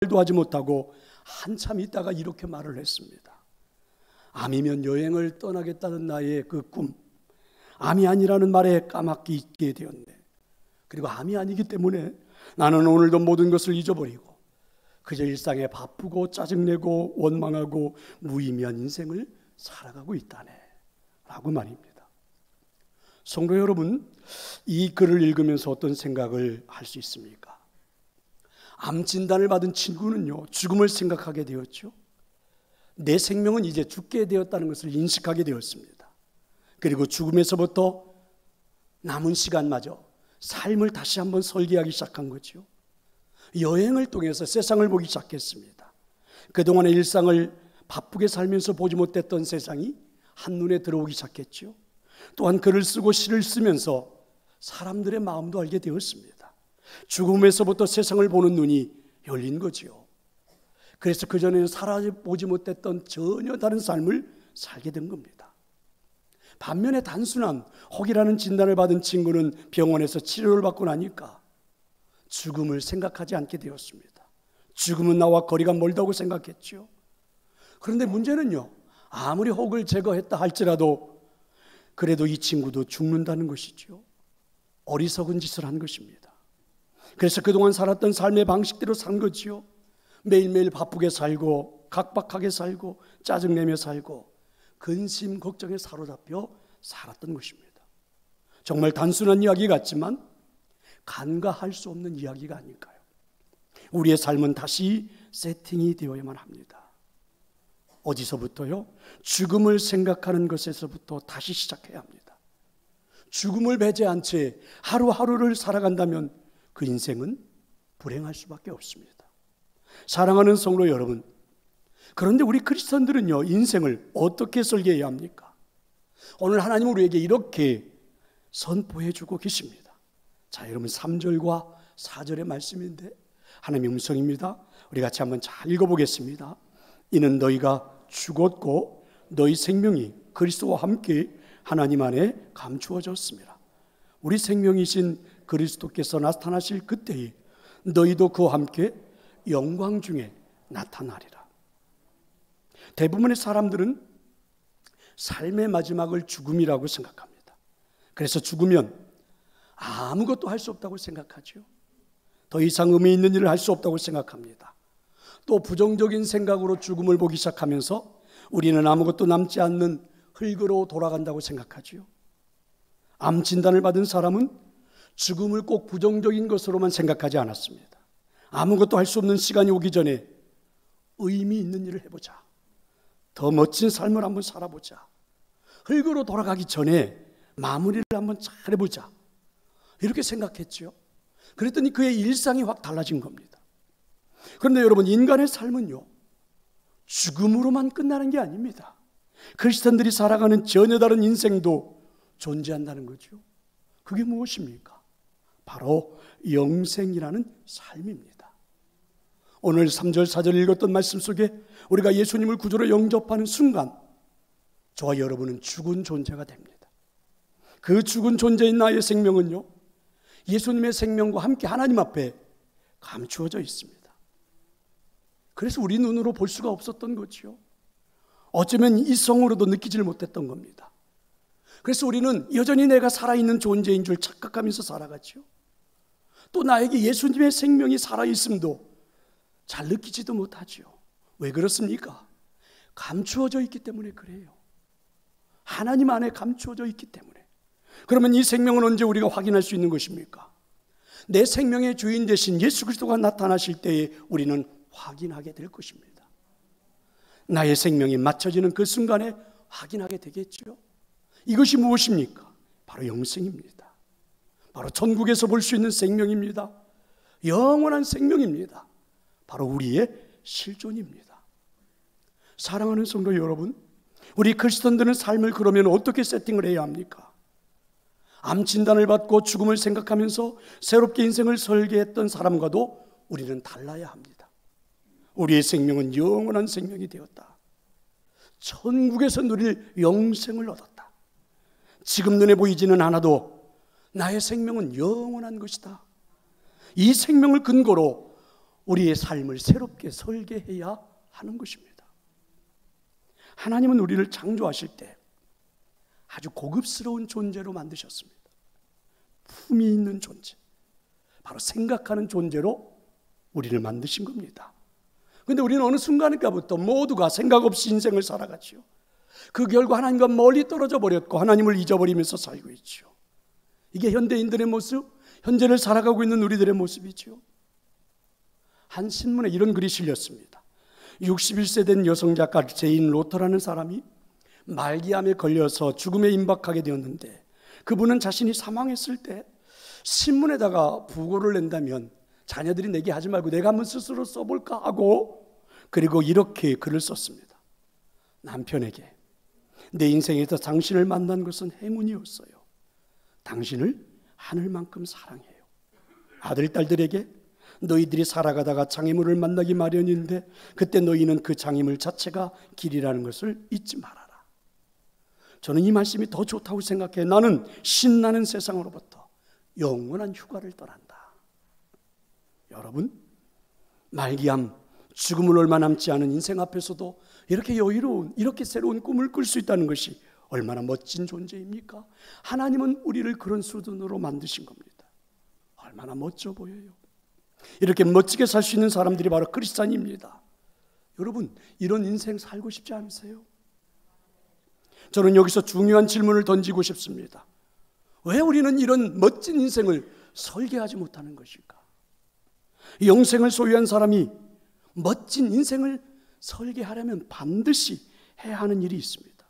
말도 하지 못하고 한참 있다가 이렇게 말을 했습니다. 암이면 여행을 떠나겠다는 나의 그 꿈, 암이 아니라는 말에 까맣게 잊게 되었네. 그리고 암이 아니기 때문에 나는 오늘도 모든 것을 잊어버리고 그저 일상에 바쁘고 짜증내고 원망하고 무의미한 인생을 살아가고 있다네 라고 말입니다. 성도 여러분, 이 글을 읽으면서 어떤 생각을 할 수 있습니까? 암 진단을 받은 친구는요, 죽음을 생각하게 되었죠. 내 생명은 이제 죽게 되었다는 것을 인식하게 되었습니다. 그리고 죽음에서부터 남은 시간마저 삶을 다시 한번 설계하기 시작한 거죠. 여행을 통해서 세상을 보기 시작했습니다. 그동안의 일상을 바쁘게 살면서 보지 못했던 세상이 한눈에 들어오기 시작했죠. 또한 글을 쓰고 시를 쓰면서 사람들의 마음도 알게 되었습니다. 죽음에서부터 세상을 보는 눈이 열린 거지요. 그래서 그전에는 살아보지 못했던 전혀 다른 삶을 살게 된 겁니다. 반면에 단순한 혹이라는 진단을 받은 친구는 병원에서 치료를 받고 나니까 죽음을 생각하지 않게 되었습니다. 죽음은 나와 거리가 멀다고 생각했죠. 그런데 문제는요, 아무리 혹을 제거했다 할지라도 그래도 이 친구도 죽는다는 것이죠. 어리석은 짓을 한 것입니다. 그래서 그동안 살았던 삶의 방식대로 산 거지요. 매일매일 바쁘게 살고 각박하게 살고 짜증내며 살고 근심 걱정에 사로잡혀 살았던 것입니다. 정말 단순한 이야기 같지만 간과할 수 없는 이야기가 아닐까요? 우리의 삶은 다시 세팅이 되어야만 합니다. 어디서부터요? 죽음을 생각하는 것에서부터 다시 시작해야 합니다. 죽음을 배제한 채 하루하루를 살아간다면 그 인생은 불행할 수밖에 없습니다. 사랑하는 성도 여러분, 그런데 우리 크리스천들은요, 인생을 어떻게 설계해야 합니까? 오늘 하나님은 우리에게 이렇게 선포해 주고 계십니다. 자, 여러분 3절과 4절의 말씀인데 하나님의 음성입니다. 우리 같이 한번 잘 읽어보겠습니다. 이는 너희가 죽었고 너희 생명이 그리스도와 함께 하나님 안에 감추어졌습니다. 우리 생명이신 그리스도께서 나타나실 그때에 너희도 그와 함께 영광 중에 나타나리라. 대부분의 사람들은 삶의 마지막을 죽음이라고 생각합니다. 그래서 죽으면 아무것도 할 수 없다고 생각하죠. 더 이상 의미 있는 일을 할 수 없다고 생각합니다. 또 부정적인 생각으로 죽음을 보기 시작하면서 우리는 아무것도 남지 않는 흙으로 돌아간다고 생각하죠. 암 진단을 받은 사람은 죽음을 꼭 부정적인 것으로만 생각하지 않았습니다. 아무것도 할 수 없는 시간이 오기 전에 의미 있는 일을 해보자. 더 멋진 삶을 한번 살아보자. 흙으로 돌아가기 전에 마무리를 한번 잘 해보자. 이렇게 생각했죠. 그랬더니 그의 일상이 확 달라진 겁니다. 그런데 여러분, 인간의 삶은요, 죽음으로만 끝나는 게 아닙니다. 크리스천들이 살아가는 전혀 다른 인생도 존재한다는 거죠. 그게 무엇입니까? 바로 영생이라는 삶입니다. 오늘 3절 4절 읽었던 말씀 속에 우리가 예수님을 구주로 영접하는 순간 저와 여러분은 죽은 존재가 됩니다. 그 죽은 존재인 나의 생명은요, 예수님의 생명과 함께 하나님 앞에 감추어져 있습니다. 그래서 우리 눈으로 볼 수가 없었던 거죠. 어쩌면 이성으로도 느끼질 못했던 겁니다. 그래서 우리는 여전히 내가 살아있는 존재인 줄 착각하면서 살아갔죠. 또 나에게 예수님의 생명이 살아있음도 잘 느끼지도 못하죠. 왜 그렇습니까? 감추어져 있기 때문에 그래요. 하나님 안에 감추어져 있기 때문에. 그러면 이 생명은 언제 우리가 확인할 수 있는 것입니까? 내 생명의 주인 되신 예수 그리스도가 나타나실 때에 우리는 확인하게 될 것입니다. 나의 생명이 맞춰지는 그 순간에 확인하게 되겠죠. 이것이 무엇입니까? 바로 영생입니다. 바로 천국에서 볼 수 있는 생명입니다. 영원한 생명입니다. 바로 우리의 실존입니다. 사랑하는 성도 여러분, 우리 크리스천들은 삶을 그러면 어떻게 세팅을 해야 합니까? 암 진단을 받고 죽음을 생각하면서 새롭게 인생을 설계했던 사람과도 우리는 달라야 합니다. 우리의 생명은 영원한 생명이 되었다. 천국에서 누릴 영생을 얻었다. 지금 눈에 보이지는 않아도 나의 생명은 영원한 것이다. 이 생명을 근거로 우리의 삶을 새롭게 설계해야 하는 것입니다. 하나님은 우리를 창조하실 때 아주 고급스러운 존재로 만드셨습니다. 품이 있는 존재, 바로 생각하는 존재로 우리를 만드신 겁니다. 그런데 우리는 어느 순간인가부터 모두가 생각 없이 인생을 살아갔죠. 그 결과 하나님과 멀리 떨어져 버렸고 하나님을 잊어버리면서 살고 있죠. 이게 현대인들의 모습, 현재를 살아가고 있는 우리들의 모습이죠. 한 신문에 이런 글이 실렸습니다. 61세 된 여성 작가 제인 로터라는 사람이 말기암에 걸려서 죽음에 임박하게 되었는데, 그분은 자신이 사망했을 때 신문에다가 부고를 낸다면 자녀들이 내게 하지 말고 내가 한번 스스로 써볼까 하고, 그리고 이렇게 글을 썼습니다. 남편에게, 내 인생에서 당신을 만난 것은 행운이었어요. 당신을 하늘만큼 사랑해요. 아들, 딸들에게, 너희들이 살아가다가 장애물을 만나기 마련인데 그때 너희는 그 장애물 자체가 길이라는 것을 잊지 말아라. 저는 이 말씀이 더 좋다고 생각해. 나는 신나는 세상으로부터 영원한 휴가를 떠난다. 여러분, 말기암, 죽음을 얼마 남지 않은 인생 앞에서도 이렇게 여유로운, 이렇게 새로운 꿈을 꿀 수 있다는 것이 얼마나 멋진 존재입니까? 하나님은 우리를 그런 수준으로 만드신 겁니다. 얼마나 멋져 보여요. 이렇게 멋지게 살 수 있는 사람들이 바로 크리스찬입니다. 여러분, 이런 인생 살고 싶지 않으세요? 저는 여기서 중요한 질문을 던지고 싶습니다. 왜 우리는 이런 멋진 인생을 설계하지 못하는 것일까? 영생을 소유한 사람이 멋진 인생을 설계하려면 반드시 해야 하는 일이 있습니다.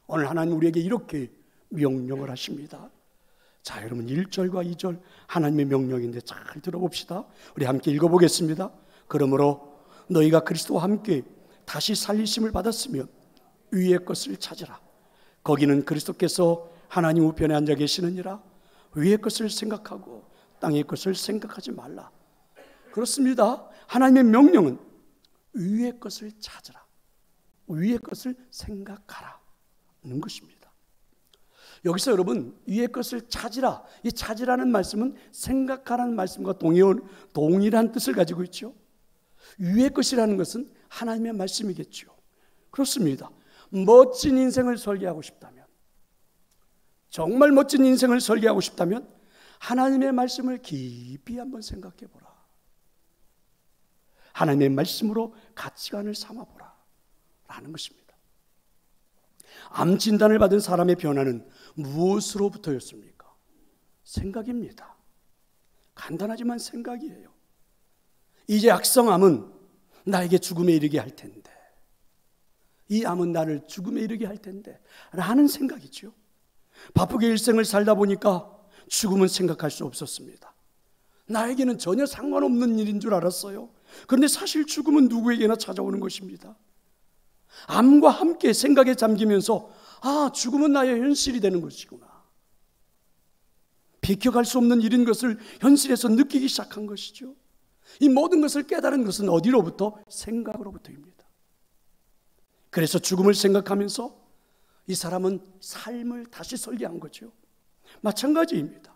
오늘 하나님 우리에게 이렇게 명령을 하십니다. 자, 여러분 1절과 2절 하나님의 명령인데 잘 들어봅시다. 우리 함께 읽어보겠습니다. 그러므로 너희가 그리스도와 함께 다시 살리심을 받았으면 위의 것을 찾으라. 거기는 그리스도께서 하나님 우편에 앉아 계시느니라. 위의 것을 생각하고 땅의 것을 생각하지 말라. 그렇습니다. 하나님의 명령은 위의 것을 찾으라, 위의 것을 생각하라는 것입니다. 여기서 여러분, 위의 것을 찾으라, 이 찾으라는 말씀은 생각하라는 말씀과 동일한 뜻을 가지고 있죠. 위의 것이라는 것은 하나님의 말씀이겠죠. 그렇습니다. 멋진 인생을 설계하고 싶다면, 정말 멋진 인생을 설계하고 싶다면 하나님의 말씀을 깊이 한번 생각해 보라. 하나님의 말씀으로 가치관을 삼아보라 라는 것입니다. 암 진단을 받은 사람의 변화는 무엇으로부터였습니까? 생각입니다. 간단하지만 생각이에요. 이제 악성암은 나에게 죽음에 이르게 할 텐데, 이 암은 나를 죽음에 이르게 할 텐데 라는 생각이죠. 바쁘게 일생을 살다 보니까 죽음은 생각할 수 없었습니다. 나에게는 전혀 상관없는 일인 줄 알았어요. 그런데 사실 죽음은 누구에게나 찾아오는 것입니다. 암과 함께 생각에 잠기면서 죽음은 나의 현실이 되는 것이구나, 비켜갈 수 없는 일인 것을 현실에서 느끼기 시작한 것이죠. 이 모든 것을 깨달은 것은 어디로부터? 생각으로부터입니다. 그래서 죽음을 생각하면서 이 사람은 삶을 다시 설계한 거죠. 마찬가지입니다.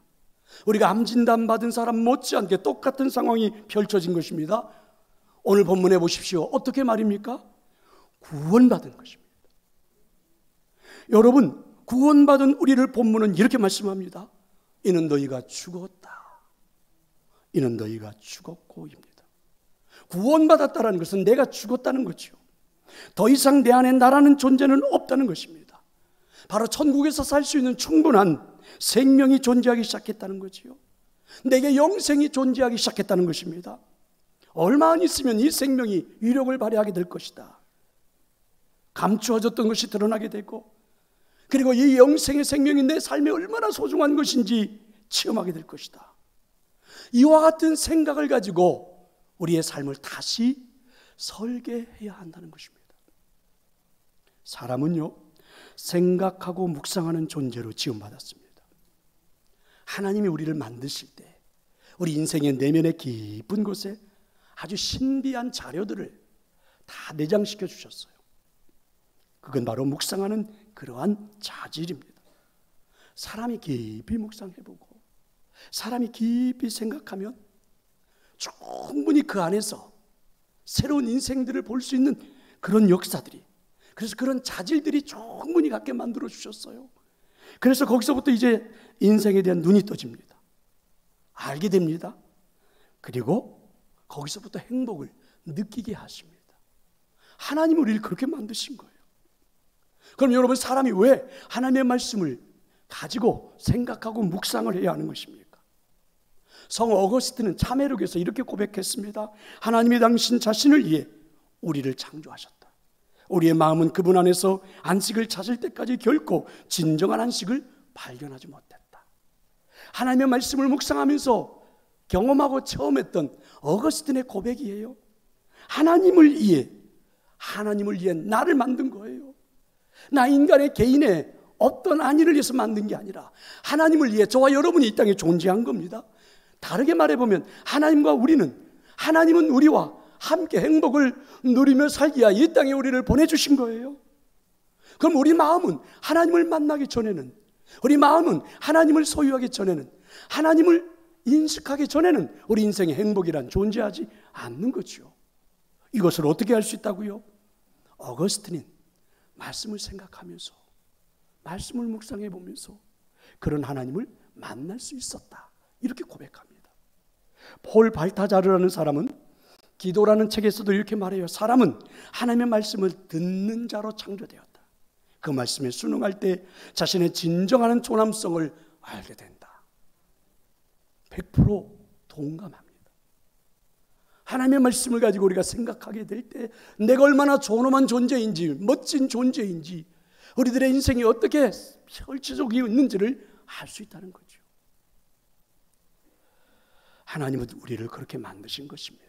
우리가 암 진단 받은 사람 못지않게 똑같은 상황이 펼쳐진 것입니다. 오늘 본문에 보십시오. 어떻게 말입니까? 구원받은 것입니다. 여러분, 구원받은 우리를 본문은 이렇게 말씀합니다. 이는 너희가 죽었다. 이는 너희가 죽었고입니다. 구원받았다는 것은 내가 죽었다는 거죠. 더 이상 내 안에 나라는 존재는 없다는 것입니다. 바로 천국에서 살 수 있는 충분한 생명이 존재하기 시작했다는 거지요. 내게 영생이 존재하기 시작했다는 것입니다. 얼마 안 있으면 이 생명이 위력을 발휘하게 될 것이다. 감추어졌던 것이 드러나게 되고, 그리고 이 영생의 생명이 내 삶에 얼마나 소중한 것인지 체험하게 될 것이다. 이와 같은 생각을 가지고 우리의 삶을 다시 설계해야 한다는 것입니다. 사람은요, 생각하고 묵상하는 존재로 지음받았습니다. 하나님이 우리를 만드실 때 우리 인생의 내면의 깊은 곳에 아주 신비한 자료들을 다 내장시켜 주셨어요. 그건 바로 묵상하는 그러한 자질입니다. 사람이 깊이 묵상해보고 사람이 깊이 생각하면 충분히 그 안에서 새로운 인생들을 볼 수 있는 그런 역사들이, 그래서 그런 자질들이 충분히 갖게 만들어 주셨어요. 그래서 거기서부터 이제 인생에 대한 눈이 떠집니다. 알게 됩니다. 그리고 거기서부터 행복을 느끼게 하십니다. 하나님은 우리를 그렇게 만드신 거예요. 그럼 여러분, 사람이 왜 하나님의 말씀을 가지고 생각하고 묵상을 해야 하는 것입니까? 성 어거스틴은 참회록에서 이렇게 고백했습니다. 하나님이 당신 자신을 위해 우리를 창조하셨다. 우리의 마음은 그분 안에서 안식을 찾을 때까지 결코 진정한 안식을 발견하지 못했다. 하나님의 말씀을 묵상하면서 경험하고 체험했던 어거스틴의 고백이에요. 하나님을 위해 나를 만든 거예요. 나 인간의 개인의 어떤 안위를 위해서 만든 게 아니라 하나님을 위해 저와 여러분이 이 땅에 존재한 겁니다. 다르게 말해보면 하나님은 우리와 함께 행복을 누리며 살기 위해 이 땅에 우리를 보내주신 거예요. 그럼 우리 마음은 하나님을 만나기 전에는, 우리 마음은 하나님을 소유하기 전에는, 하나님을 인식하기 전에는 우리 인생의 행복이란 존재하지 않는 거죠. 이것을 어떻게 할 수 있다고요? 어거스틴은 말씀을 생각하면서, 말씀을 묵상해 보면서 그런 하나님을 만날 수 있었다, 이렇게 고백합니다. 폴 발타자르라는 사람은 기도라는 책에서도 이렇게 말해요. 사람은 하나님의 말씀을 듣는 자로 창조되었다. 그 말씀에 순응할 때 자신의 진정한 존엄성을 알게 된다. 100% 동감합니다. 하나님의 말씀을 가지고 우리가 생각하게 될 때 내가 얼마나 존엄한 존재인지, 멋진 존재인지, 우리들의 인생이 어떻게 펼쳐지고 있는지를 알 수 있다는 거죠. 하나님은 우리를 그렇게 만드신 것입니다.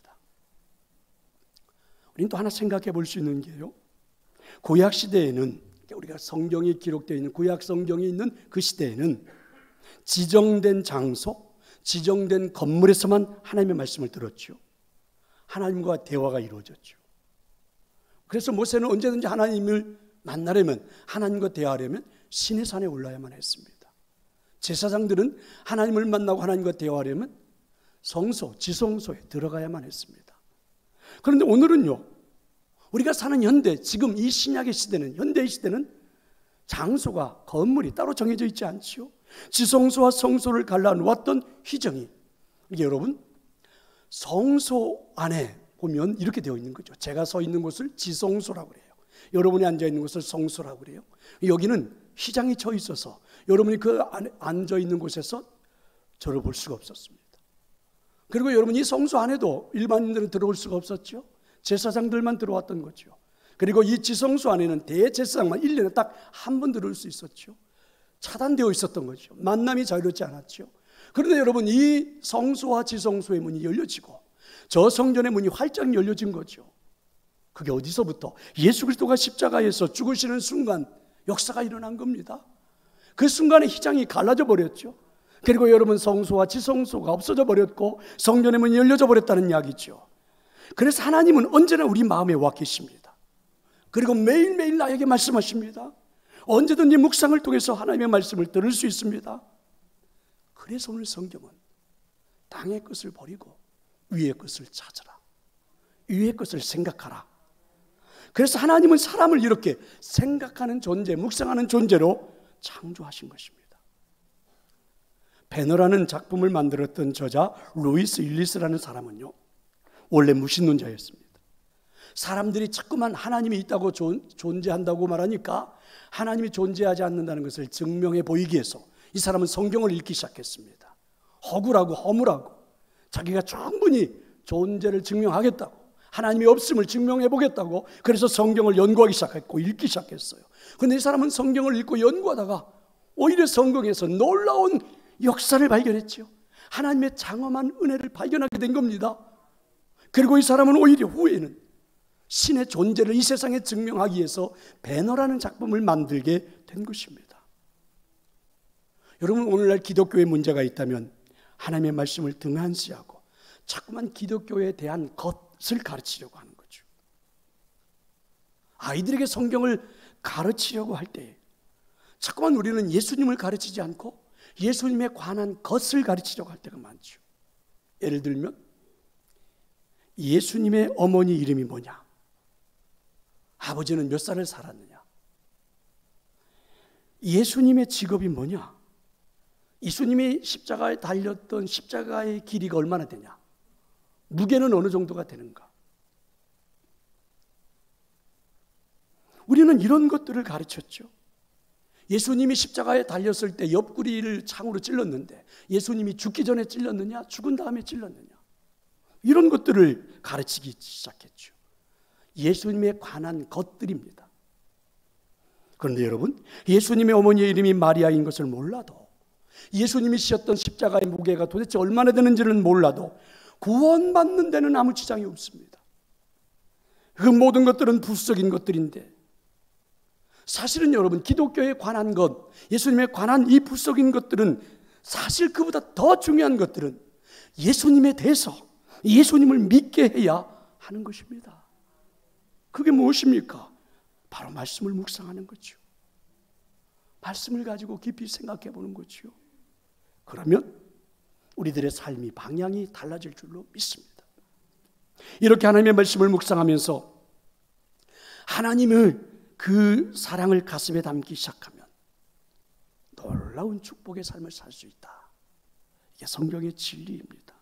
우리는 또 하나 생각해 볼 수 있는 게요, 구약 시대에는, 우리가 성경이 기록되어 있는 구약 성경이 있는 그 시대에는 지정된 장소, 지정된 건물에서만 하나님의 말씀을 들었죠. 하나님과 대화가 이루어졌죠. 그래서 모세는 언제든지 하나님을 만나려면, 하나님과 대화하려면 시내 산에 올라야만 했습니다. 제사장들은 하나님을 만나고 하나님과 대화하려면 성소, 지성소에 들어가야만 했습니다. 그런데 오늘은요, 우리가 사는 현대, 지금 이 신약의 시대는, 현대의 시대는 장소가, 건물이 따로 정해져 있지 않지요. 지성소와 성소를 갈라놓았던 휘정이, 이게 여러분, 성소 안에 보면 이렇게 되어 있는 거죠. 제가 서 있는 곳을 지성소라고 그래요. 여러분이 앉아 있는 곳을 성소라고 그래요. 여기는 휘장이 쳐 있어서 여러분이 그 안에 앉아 있는 곳에서 저를 볼 수가 없었습니다. 그리고 여러분, 이 성소 안에도 일반인들은 들어올 수가 없었죠. 제사장들만 들어왔던 거죠. 그리고 이 지성소 안에는 대제사장만 1년에 딱 한 번 들어올 수 있었죠. 차단되어 있었던 거죠. 만남이 자유롭지 않았죠. 그런데 여러분, 이 성소와 지성소의 문이 열려지고 저 성전의 문이 활짝 열려진 거죠. 그게 어디서부터? 예수 그리스도가 십자가에서 죽으시는 순간 역사가 일어난 겁니다. 그 순간에 휘장이 갈라져 버렸죠. 그리고 여러분, 성소와 지성소가 없어져 버렸고 성전의 문이 열려져 버렸다는 이야기죠. 그래서 하나님은 언제나 우리 마음에 와 계십니다. 그리고 매일매일 나에게 말씀하십니다. 언제든지 묵상을 통해서 하나님의 말씀을 들을 수 있습니다. 그래서 오늘 성경은 땅의 것을 버리고 위의 것을 찾으라, 위의 것을 생각하라. 그래서 하나님은 사람을 이렇게 생각하는 존재, 묵상하는 존재로 창조하신 것입니다. 배너라는 작품을 만들었던 저자 루이스 일리스라는 사람은요, 원래 무신론자였습니다. 사람들이 자꾸만 하나님이 있다고 존재한다고 말하니까 하나님이 존재하지 않는다는 것을 증명해 보이기 위해서 이 사람은 성경을 읽기 시작했습니다. 허구라고, 허무라고, 자기가 충분히 존재를 증명하겠다고, 하나님이 없음을 증명해 보겠다고, 그래서 성경을 연구하기 시작했고 읽기 시작했어요. 그런데 이 사람은 성경을 읽고 연구하다가 오히려 성경에서 놀라운 역사를 발견했죠. 하나님의 장엄한 은혜를 발견하게 된 겁니다. 그리고 이 사람은 오히려 후에는 신의 존재를 이 세상에 증명하기 위해서 배너라는 작품을 만들게 된 것입니다. 여러분, 오늘날 기독교에 문제가 있다면 하나님의 말씀을 등한시하고 자꾸만 기독교에 대한 것을 가르치려고 하는 거죠. 아이들에게 성경을 가르치려고 할 때 자꾸만 우리는 예수님을 가르치지 않고 예수님에 관한 것을 가르치려고 할 때가 많죠. 예를 들면 예수님의 어머니 이름이 뭐냐? 아버지는 몇 살을 살았느냐? 예수님의 직업이 뭐냐? 예수님이 십자가에 달렸던 십자가의 길이가 얼마나 되냐? 무게는 어느 정도가 되는가? 우리는 이런 것들을 가르쳤죠. 예수님이 십자가에 달렸을 때 옆구리를 창으로 찔렀는데 예수님이 죽기 전에 찔렀느냐? 죽은 다음에 찔렀느냐? 이런 것들을 가르치기 시작했죠. 예수님에 관한 것들입니다. 그런데 여러분, 예수님의 어머니의 이름이 마리아인 것을 몰라도, 예수님이 지셨던 십자가의 무게가 도대체 얼마나 되는지는 몰라도 구원받는 데는 아무 지장이 없습니다. 그 모든 것들은 부수적인 것들인데, 사실은 여러분, 기독교에 관한 것, 예수님에 관한 이 부수적인 것들은 사실 그보다 더 중요한 것들은 예수님에 대해서 예수님을 믿게 해야 하는 것입니다. 그게 무엇입니까? 바로 말씀을 묵상하는 거죠. 말씀을 가지고 깊이 생각해 보는 거죠. 그러면 우리들의 삶이 방향이 달라질 줄로 믿습니다. 이렇게 하나님의 말씀을 묵상하면서 하나님을, 그 사랑을 가슴에 담기 시작하면 놀라운 축복의 삶을 살 수 있다. 이게 성경의 진리입니다.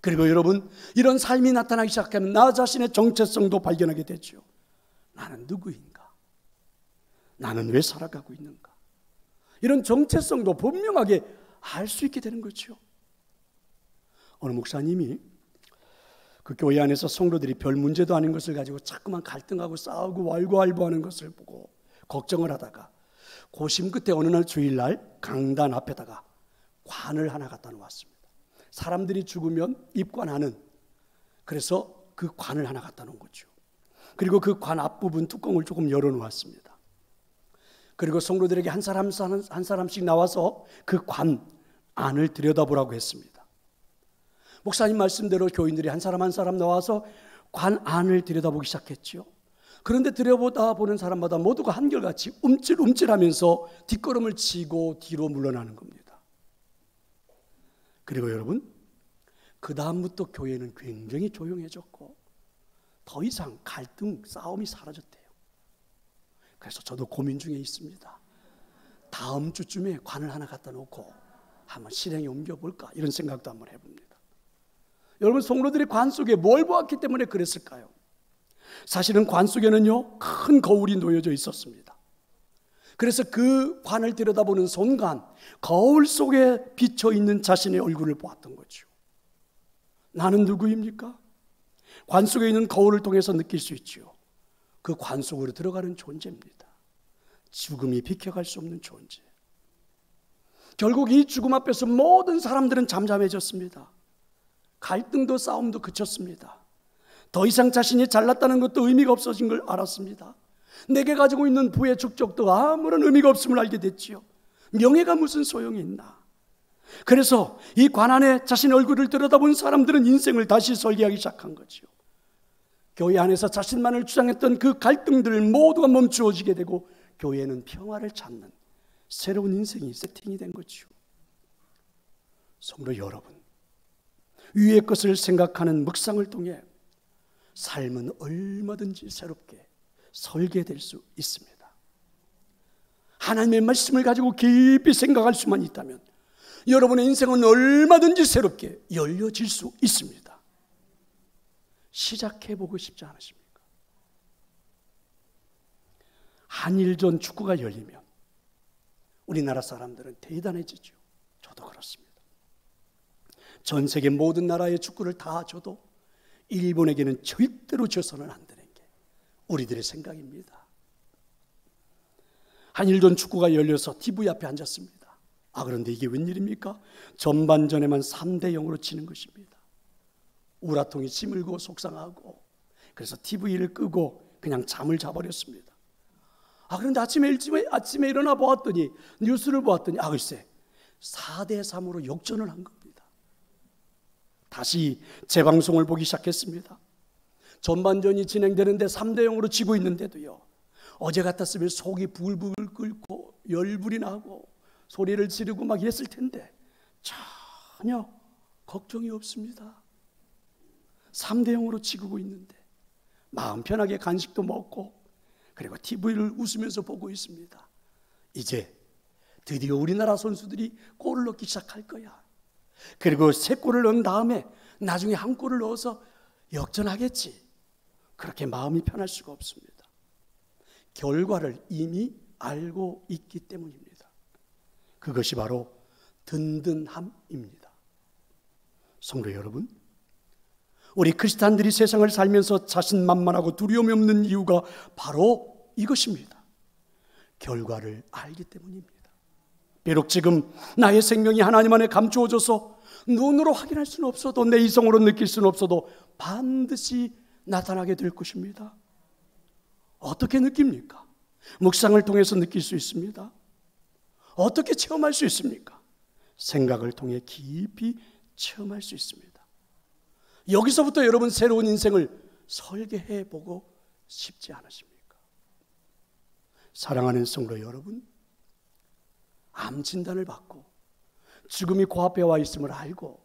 그리고 여러분, 이런 삶이 나타나기 시작하면 나 자신의 정체성도 발견하게 되죠. 나는 누구인가? 나는 왜 살아가고 있는가? 이런 정체성도 분명하게 알 수 있게 되는 거죠. 어느 목사님이 그 교회 안에서 성도들이 별 문제도 아닌 것을 가지고 자꾸만 갈등하고 싸우고 왈가왈부하는 것을 보고 걱정을 하다가 고심 끝에 어느 날 주일날 강단 앞에다가 관을 하나 갖다 놓았습니다. 사람들이 죽으면 입관하는, 그래서 그 관을 하나 갖다 놓은 거죠. 그리고 그 관 앞부분 뚜껑을 조금 열어놓았습니다. 그리고 성도들에게 한 사람씩 나와서 그 관 안을 들여다보라고 했습니다. 목사님 말씀대로 교인들이 한 사람 나와서 관 안을 들여다보기 시작했죠. 그런데 들여다보는 사람마다 모두가 한결같이 움찔움찔하면서 뒷걸음을 치고 뒤로 물러나는 겁니다. 그리고 여러분, 그 다음부터 교회는 굉장히 조용해졌고 더 이상 갈등, 싸움이 사라졌대요. 그래서 저도 고민 중에 있습니다. 다음 주쯤에 관을 하나 갖다 놓고 한번 실행에 옮겨볼까, 이런 생각도 한번 해봅니다. 여러분, 성도들이 관 속에 뭘 보았기 때문에 그랬을까요? 사실은 관 속에는요, 큰 거울이 놓여져 있었습니다. 그래서 그 관을 들여다보는 순간 거울 속에 비쳐있는 자신의 얼굴을 보았던 거죠. 나는 누구입니까? 관 속에 있는 거울을 통해서 느낄 수 있죠. 그 관 속으로 들어가는 존재입니다. 죽음이 비켜갈 수 없는 존재. 결국 이 죽음 앞에서 모든 사람들은 잠잠해졌습니다. 갈등도 싸움도 그쳤습니다. 더 이상 자신이 잘났다는 것도 의미가 없어진 걸 알았습니다. 내게 가지고 있는 부의 축적도 아무런 의미가 없음을 알게 됐지요. 명예가 무슨 소용이 있나. 그래서 이 관 안에 자신의 얼굴을 들여다본 사람들은 인생을 다시 설계하기 시작한 거죠. 교회 안에서 자신만을 주장했던 그 갈등들 모두가 멈추어지게 되고 교회는 평화를 찾는 새로운 인생이 세팅이 된 거죠. 성도 여러분, 위의 것을 생각하는 묵상을 통해 삶은 얼마든지 새롭게 설계될 수 있습니다. 하나님의 말씀을 가지고 깊이 생각할 수만 있다면 여러분의 인생은 얼마든지 새롭게 열려질 수 있습니다. 시작해보고 싶지 않으십니까? 한일전 축구가 열리면 우리나라 사람들은 대단해지죠. 저도 그렇습니다. 전 세계 모든 나라의 축구를 다 져도 일본에게는 절대로 져서는 안 되는 게 우리들의 생각입니다. 한일전 축구가 열려서 TV 앞에 앉았습니다. 그런데 이게 웬일입니까? 전반전에만 3대0으로 치는 것입니다. 우라통이 시물고 속상하고, 그래서 TV를 끄고 그냥 잠을 자버렸습니다. 그런데 아침에 일어나 보았더니, 뉴스를 보았더니 글쎄 4대3으로 역전을 한 겁니다. 다시 재방송을 보기 시작했습니다. 전반전이 진행되는데 3대0으로 지고 있는데도요, 어제 같았으면 속이 불불 끓고 열불이 나고 소리를 지르고 막 이랬을 텐데 전혀 걱정이 없습니다. 3대 0으로 지고 있는데 마음 편하게 간식도 먹고 그리고 TV를 웃으면서 보고 있습니다. 이제 드디어 우리나라 선수들이 골을 넣기 시작할 거야. 그리고 3골을 넣은 다음에 나중에 1골을 넣어서 역전하겠지. 그렇게 마음이 편할 수가 없습니다. 결과를 이미 알고 있기 때문입니다. 그것이 바로 든든함입니다. 성도 여러분, 우리 크리스찬들이 세상을 살면서 자신만만하고 두려움이 없는 이유가 바로 이것입니다. 결과를 알기 때문입니다. 비록 지금 나의 생명이 하나님 안에 감추어져서 눈으로 확인할 수는 없어도, 내 이성으로 느낄 수는 없어도 반드시 나타나게 될 것입니다. 어떻게 느낍니까? 묵상을 통해서 느낄 수 있습니다. 어떻게 체험할 수 있습니까? 생각을 통해 깊이 체험할 수 있습니다. 여기서부터 여러분 새로운 인생을 설계해 보고 싶지 않으십니까? 사랑하는 성도 여러분, 암 진단을 받고 죽음이 코앞에 와 있음을 알고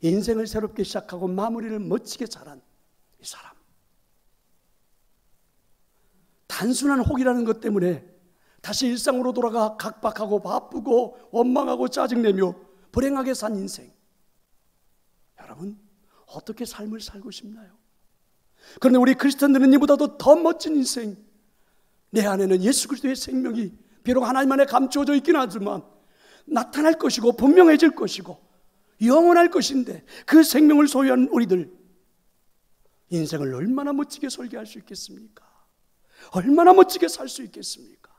인생을 새롭게 시작하고 마무리를 멋지게 잘한 이 사람, 단순한 혹이라는 것 때문에 다시 일상으로 돌아가 각박하고 바쁘고 원망하고 짜증내며 불행하게 산 인생, 여러분 어떻게 삶을 살고 싶나요? 그런데 우리 크리스천들은 이보다도 더 멋진 인생, 내 안에는 예수 그리스도의 생명이 비록 하나님 안에 감추어져 있긴 하지만 나타날 것이고 분명해질 것이고 영원할 것인데, 그 생명을 소유한 우리들 인생을 얼마나 멋지게 설계할 수 있겠습니까? 얼마나 멋지게 살 수 있겠습니까?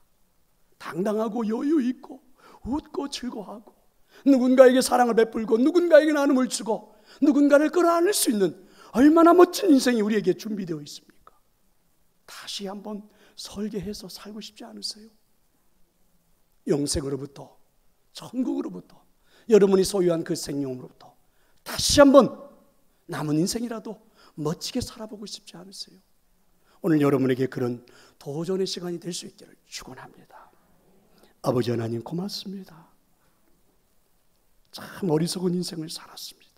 당당하고 여유 있고 웃고 즐거워하고 누군가에게 사랑을 베풀고 누군가에게 나눔을 주고 누군가를 끌어안을 수 있는 얼마나 멋진 인생이 우리에게 준비되어 있습니까? 다시 한번 설계해서 살고 싶지 않으세요? 영생으로부터, 천국으로부터, 여러분이 소유한 그 생명으로부터 다시 한번 남은 인생이라도 멋지게 살아보고 싶지 않으세요? 오늘 여러분에게 그런 도전의 시간이 될 수 있기를 축원합니다. 아버지 하나님 고맙습니다. 참 어리석은 인생을 살았습니다.